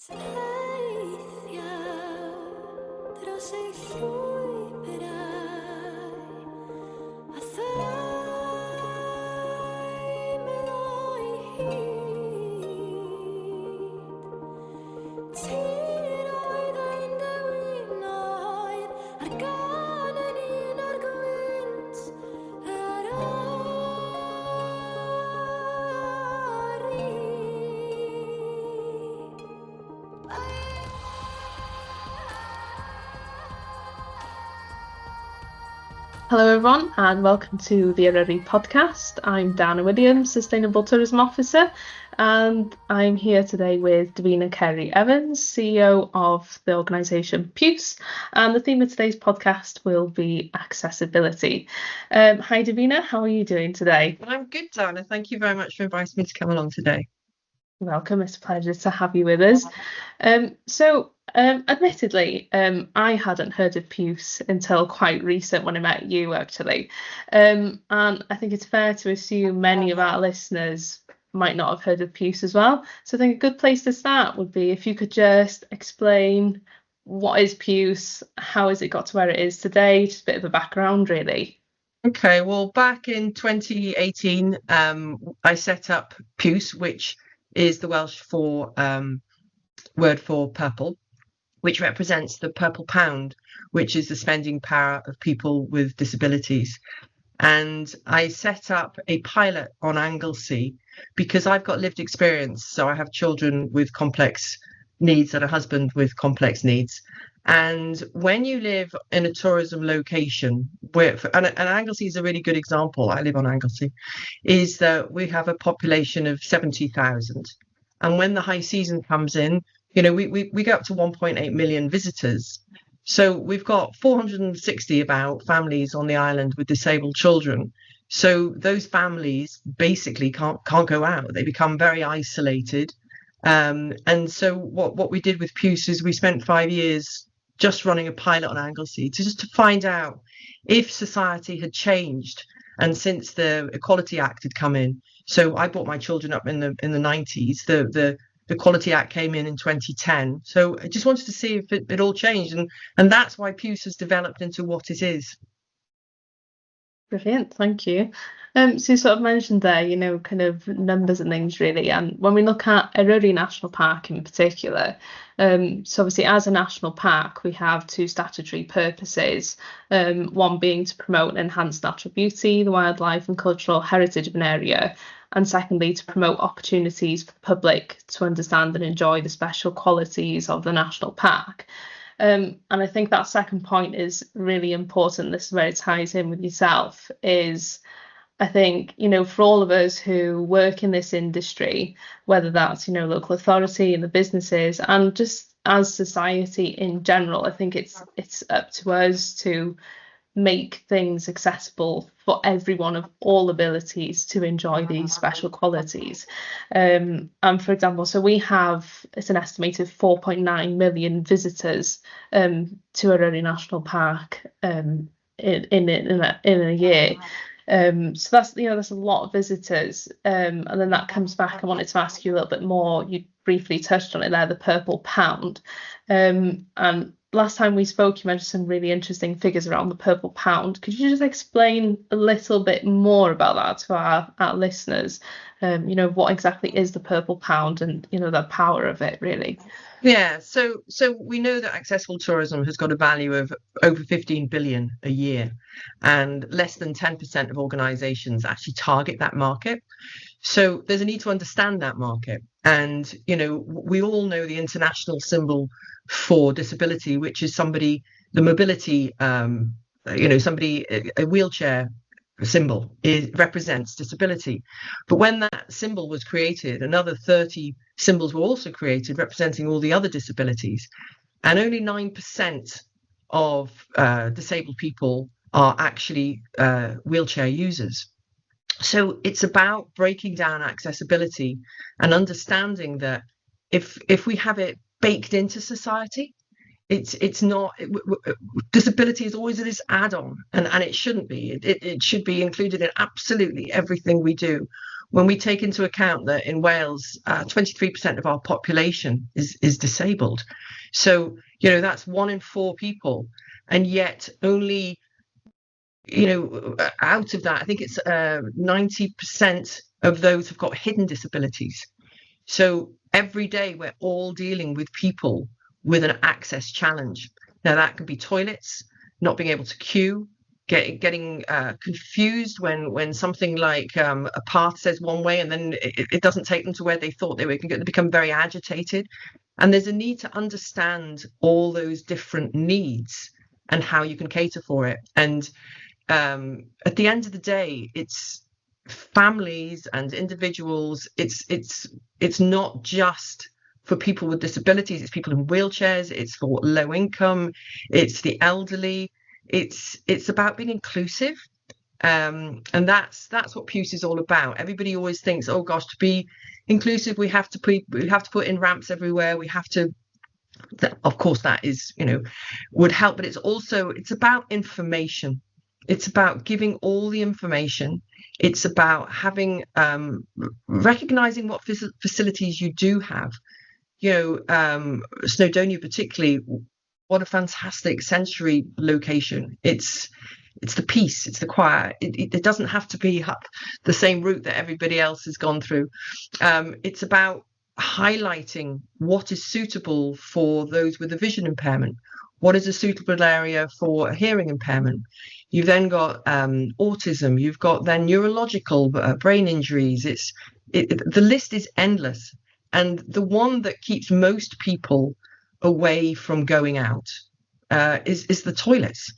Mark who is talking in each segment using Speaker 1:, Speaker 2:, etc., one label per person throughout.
Speaker 1: Teithio dros ei llwybrau a thai meddwl hyd. Tîr oedd ein dewinoedd ar gan yn un o'r gwynt yr
Speaker 2: Hello everyone and welcome to the Eryri Podcast. I'm Davina Williams, Sustainable Tourism Officer, and I'm here today with Davina Carey-Evans, CEO of the organisation PIWS, and the theme of today's podcast will be accessibility. Hi Davina, how are you doing today?
Speaker 3: I'm good, Dana. Thank you very much for inviting me to come along today.
Speaker 2: Welcome, it's a pleasure to have you with us. Admittedly, I hadn't heard of PIWS until quite recent when I met you, actually. And I think it's fair to assume many of our listeners might not have heard of PIWS as well. So I think a good place to start would be if you could just explain what is PIWS, how has it got to where it is today, just a bit of a background, really.
Speaker 3: Okay, well, back in 2018, I set up PIWS, which is the Welsh word for purple, which represents the purple pound, which is the spending power of people with disabilities. And I set up a pilot on Anglesey because I've got lived experience. So I have children with complex needs and a husband with complex needs. And when you live in a tourism location, and Anglesey is a really good example, I live on Anglesey, is that we have a population of 70,000. And when the high season comes in, you know, we go up to 1.8 million visitors. So we've got 460 about families on the island with disabled children. So those families basically can't go out. They become very isolated. And so what we did with PIWS is we spent 5 years just running a pilot on Anglesey to find out if society had changed. And since the Equality Act had come in, so I brought my children up in the 90s. The Equality Act came in 2010. So I just wanted to see if it all changed, and that's why PIWS has developed into what it is.
Speaker 2: Brilliant, thank you. So you sort of mentioned there, you know, kind of numbers and things really, and when we look at Eryri National Park in particular, so obviously as a national park we have two statutory purposes, one being to promote and enhance natural beauty, the wildlife and cultural heritage of an area, and secondly to promote opportunities for the public to understand and enjoy the special qualities of the national park. And I think that second point is really important. This is where it ties in with yourself, is I think, you know, for all of us who work in this industry, whether that's, you know, local authority and the businesses and just as society in general, I think it's up to us to make things accessible for everyone of all abilities to enjoy these special qualities. And for example, so we have, it's an estimated 4.9 million visitors to Eryri National Park in a year. So that's, you know, that's a lot of visitors. And then that comes back. I wanted to ask you a little bit more. You briefly touched on it there, the purple pound. And last time we spoke, you mentioned some really interesting figures around the purple pound. Could you just explain a little bit more about that to our listeners? You know, what exactly is the purple pound and, you know, the power of it, really?
Speaker 3: Yeah, so we know that accessible tourism has got a value of over 15 billion a year, and less than 10% of organisations actually target that market. So there's a need to understand that market. And, you know, we all know the international symbol for disability, which is somebody, the mobility, somebody, a wheelchair symbol represents disability. But when that symbol was created, another 30 symbols were also created representing all the other disabilities. And only 9% of disabled people are actually wheelchair users. So it's about breaking down accessibility and understanding that if we have it baked into society, it's not, disability is always this add-on, and it shouldn't be. It should be included in absolutely everything we do. when we take into account that in Wales, 23% of our population is disabled. So, that's 1 in 4 people. And yet only, out of that, I think it's 90% of those have got hidden disabilities. So every day we're all dealing with people with an access challenge. Now that can be toilets, not being able to queue, getting confused when something like a path says one way and then it doesn't take them to where they thought they were. They become very agitated. And there's a need to understand all those different needs and how you can cater for it. And at the end of the day, it's families and individuals. It's not just for people with disabilities. It's people in wheelchairs. It's for low income. It's the elderly. It's about being inclusive, and that's what PIWS is all about. Everybody always thinks, oh gosh, to be inclusive, we have to put in ramps everywhere. We have to. Of course, that is would help, but it's about information. It's about giving all the information. It's about having recognizing what facilities you do have. Snowdonia particularly. What a fantastic sensory location. It's the peace, it's the quiet. It doesn't have to be up the same route that everybody else has gone through. It's about highlighting what is suitable for those with a vision impairment. What is a suitable area for a hearing impairment? You've then got autism. You've got then neurological brain injuries. The list is endless. And the one that keeps most people away from going out is the toilets.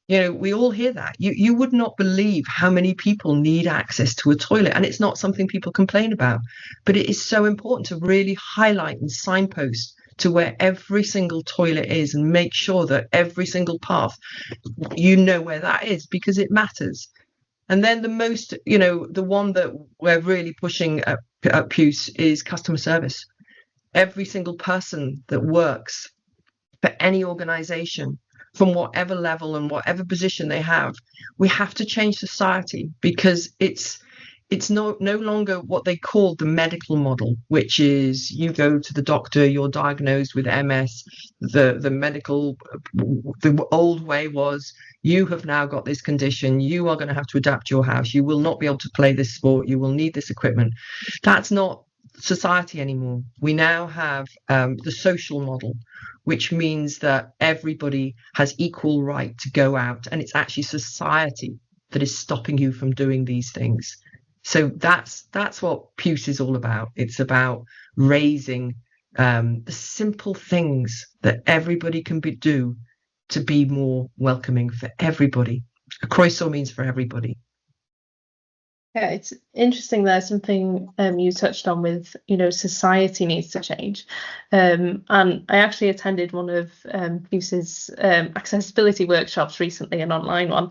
Speaker 3: We all hear that. You would not believe how many people need access to a toilet, and it's not something people complain about, but it is so important to really highlight and signpost to where every single toilet is and make sure that every single path where that is, because it matters. And then the one that we're really pushing at PIWS is customer service. Every single person that works for any organization, from whatever level and whatever position they have, we have to change society, because it's no longer what they call the medical model, which is you go to the doctor, you're diagnosed with MS. The old way was you have now got this condition, you are going to have to adapt your house, you will not be able to play this sport, you will need this equipment. That's not society anymore. We now have the social model, which means that everybody has equal right to go out, and it's actually society that is stopping you from doing these things. So that's what PIWS is all about. It's about raising the simple things that everybody can do to be more welcoming for everybody. A croeso means for everybody.
Speaker 2: Yeah, it's interesting. There's something you touched on with, society needs to change. And I actually attended one of PIWS's accessibility workshops recently, an online one,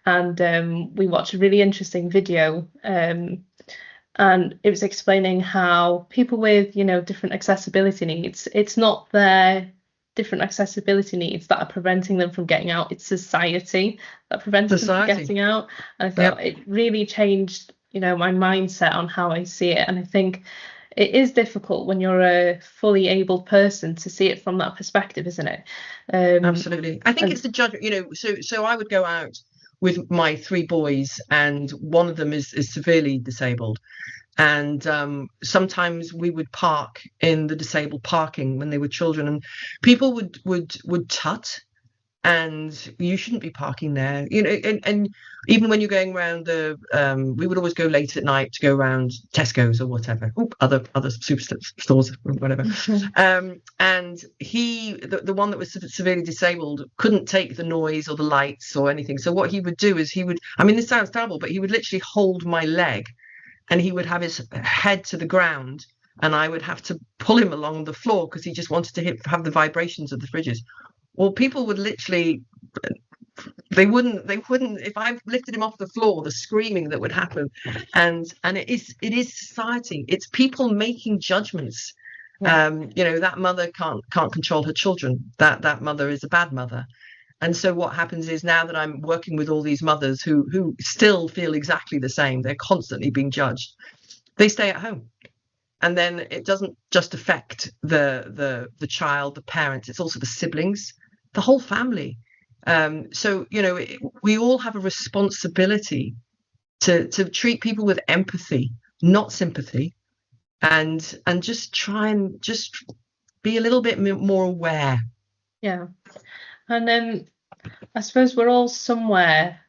Speaker 2: and we watched a really interesting video. And it was explaining how people with, different accessibility needs, it's not their different accessibility needs that are preventing them from getting out. It's society that prevents them from getting out. And I thought it really changed, my mindset on how I see it. And I think it is difficult when you're a fully abled person to see it from that perspective, isn't it?
Speaker 3: Absolutely. I think it's the judgment, so I would go out with my 3 boys, and one of them is severely disabled. And sometimes we would park in the disabled parking when they were children, and people would tut, and you shouldn't be parking there. And even when you're going around we would always go late at night to go around Tesco's or whatever, other super stores or whatever. And the one that was severely disabled couldn't take the noise or the lights or anything. So what he would do is this sounds terrible, but he would literally hold my leg, and he would have his head to the ground, and I would have to pull him along the floor because he just wanted to have the vibrations of the fridges. Well, people would literally, they wouldn't, if I lifted him off the floor, the screaming that would happen. And it is society. It's people making judgments. Yeah. That mother can't control her children. That mother is a bad mother. And so what happens is, now that I'm working with all these mothers who still feel exactly the same, they're constantly being judged. they stay at home. And then it doesn't just affect the child, the parents, it's also the siblings, the whole family. So, we all have a responsibility to treat people with empathy, not sympathy, and just try and just be a little bit more aware.
Speaker 2: Yeah. And I suppose we're all somewhere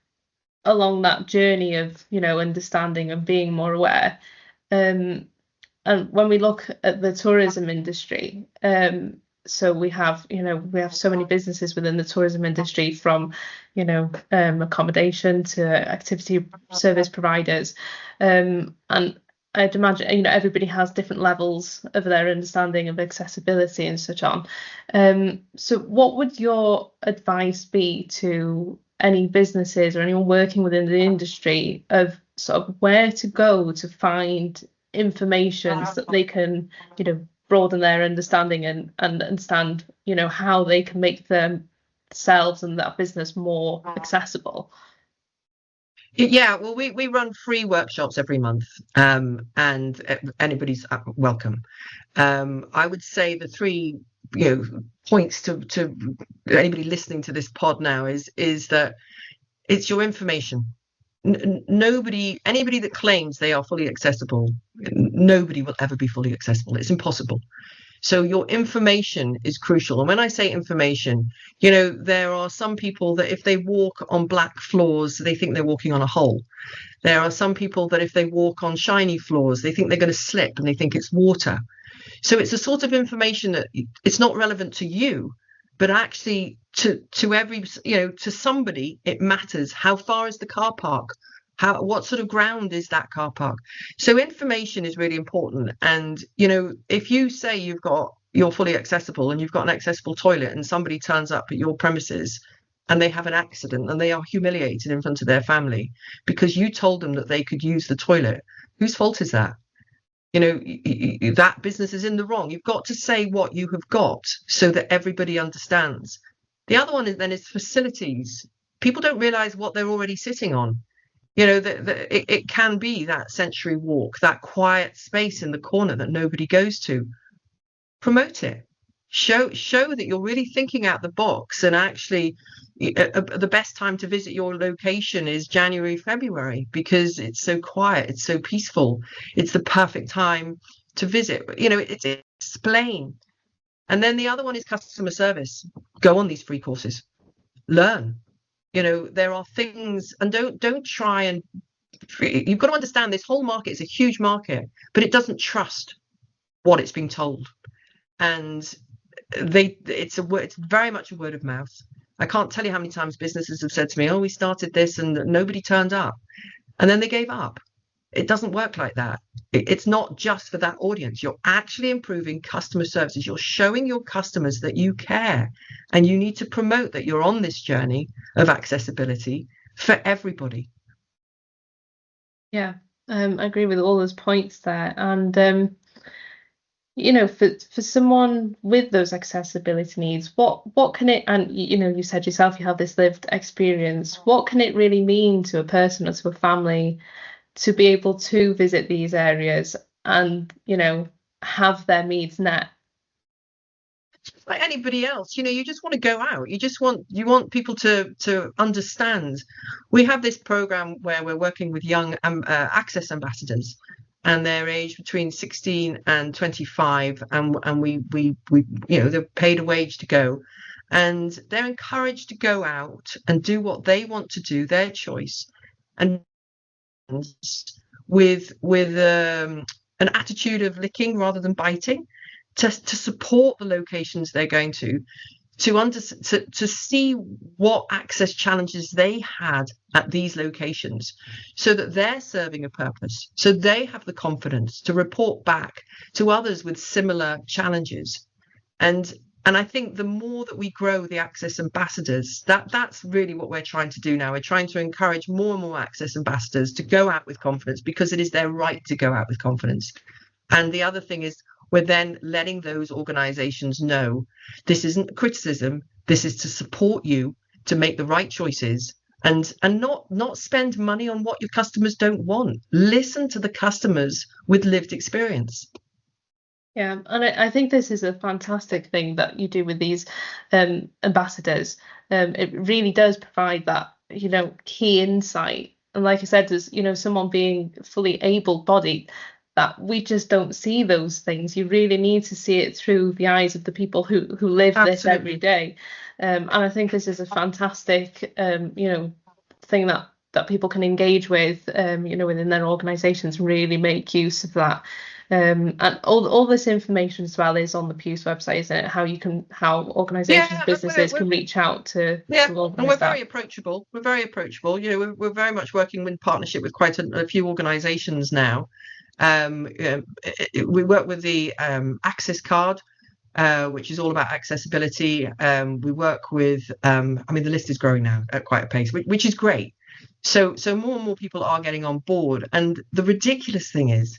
Speaker 2: along that journey of, understanding and being more aware. And when we look at the tourism industry, so we have so many businesses within the tourism industry, from, accommodation to activity service providers. And I'd imagine, everybody has different levels of their understanding of accessibility and such on. So what would your advice be to any businesses or anyone working within the industry of sort of where to go to find information so that they can, broaden their understanding and understand, how they can make themselves and that business more accessible?
Speaker 3: Yeah, well, we run free workshops every month, and anybody's welcome. I would say the three points to anybody listening to this pod now is that it's your information. Anybody that claims they are fully accessible, nobody will ever be fully accessible. It's impossible. So your information is crucial. And when I say information, there are some people that if they walk on black floors, they think they're walking on a hole. There are some people that if they walk on shiny floors, they think they're going to slip and they think it's water. So it's a sort of information that it's not relevant to you, but actually to every, to somebody, it matters. How far is the car park? What sort of ground is that car park? So information is really important. And, if you say you're fully accessible and you've got an accessible toilet and somebody turns up at your premises and they have an accident and they are humiliated in front of their family because you told them that they could use the toilet, whose fault is that? That business is in the wrong. You've got to say what you have got so that everybody understands. The other one is facilities. People don't realize what they're already sitting on. It can be that sensory walk, that quiet space in the corner that nobody goes to. Promote it. Show that you're really thinking out the box, and actually the best time to visit your location is January, February, because it's so quiet, it's so peaceful. It's the perfect time to visit. It's explain. And then the other one is customer service. Go on these free courses. Learn. There are things, and don't try and, you've got to understand this whole market is a huge market, but it doesn't trust what it's being told. And it's very much a word of mouth. I can't tell you how many times businesses have said to me, oh, we started this and nobody turned up. And then they gave up. It doesn't work like that. It's not just for that audience. You're actually improving customer services. You're showing your customers that you care, and you need to promote that you're on this journey of accessibility for everybody.
Speaker 2: Yeah, I agree with all those points there. And for someone with those accessibility needs, what can it, and you said yourself you have this lived experience, what can it really mean to a person or to a family to be able to visit these areas and have their needs met?
Speaker 3: Like anybody else, you just want to go out. You want people to understand. We have this program where we're working with young access ambassadors, and they're aged between 16 and 25, and we they're paid a wage to go, and they're encouraged to go out and do what they want to do, their choice, and with an attitude of licking rather than biting, to support the locations they're going to see what access challenges they had at these locations, so that they're serving a purpose, so they have the confidence to report back to others with similar challenges. And I think the more that we grow the access ambassadors, that's really what we're trying to do now. We're trying to encourage more and more access ambassadors to go out with confidence, because it is their right to go out with confidence. And the other thing is, we're then letting those organizations know this isn't criticism, this is to support you to make the right choices and not spend money on what your customers don't want. Listen to the customers with lived experience.
Speaker 2: Yeah, and I think this is a fantastic thing that you do with these ambassadors. It really does provide that, key insight. And like I said, as someone being fully able-bodied, that we just don't see those things. You really need to see it through the eyes of the people who live this every day. And I think this is a fantastic, thing that people can engage with, within their organisations, really make use of that. And all this information as well is on the PIWS website, isn't it? How organisations, businesses can reach out to
Speaker 3: and we're very approachable. We're very approachable. We're very much working in partnership with quite a few organisations now. We work with the Access Card, which is all about accessibility. We work with, the list is growing now at quite a pace, which is great. So more and more people are getting on board. And the ridiculous thing is,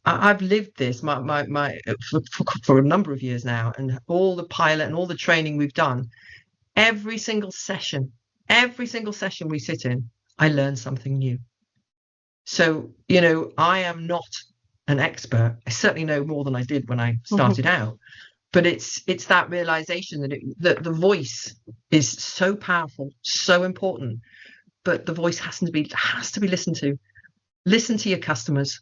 Speaker 3: I've lived this for a number of years now, and all the pilot and all the training we've done, every single session we sit in, I learn something new. So, I am not an expert. I certainly know more than I did when I started out, but it's that realization that the voice is so powerful, so important, but the voice has to be listened to. Listen to your customers.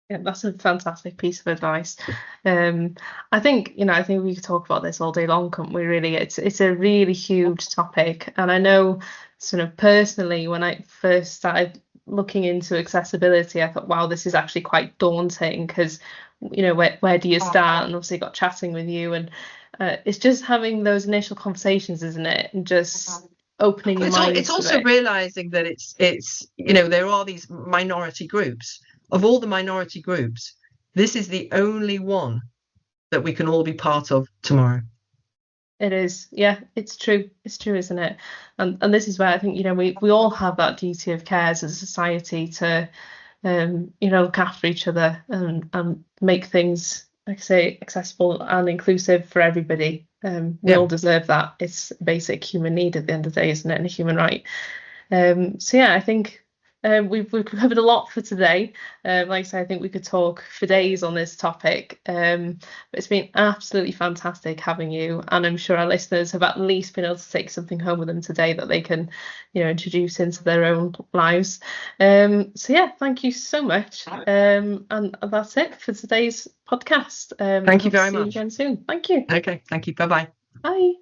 Speaker 2: Yeah, that's a fantastic piece of advice. I think we could talk about this all day long, couldn't we? Really, it's a really huge topic, and I know, sort of personally, when I first started looking into accessibility, I thought, wow, this is actually quite daunting, because where do you start? And obviously got chatting with you, and it's just having those initial conversations, isn't it? And just opening your mind.
Speaker 3: It's also realizing that it's there are these minority groups. Of all the minority groups, this is the only one that we can all be part of tomorrow.
Speaker 2: It is, yeah, it's true, isn't it? And this is where I think we all have that duty of care as a society to look after each other and make things, like I say, accessible and inclusive for everybody. We all deserve that. It's a basic human need at the end of the day, isn't it? And a human right. So yeah, I think we've covered a lot for today. Like I say, I think we could talk for days on this topic. But it's been absolutely fantastic having you, and I'm sure our listeners have at least been able to take something home with them today that they can, introduce into their own lives. So yeah, thank you so much. And that's it for today's podcast.
Speaker 3: Thank you very much.
Speaker 2: See you again soon. Thank you.
Speaker 3: Okay, thank you. Bye-bye.
Speaker 2: Bye.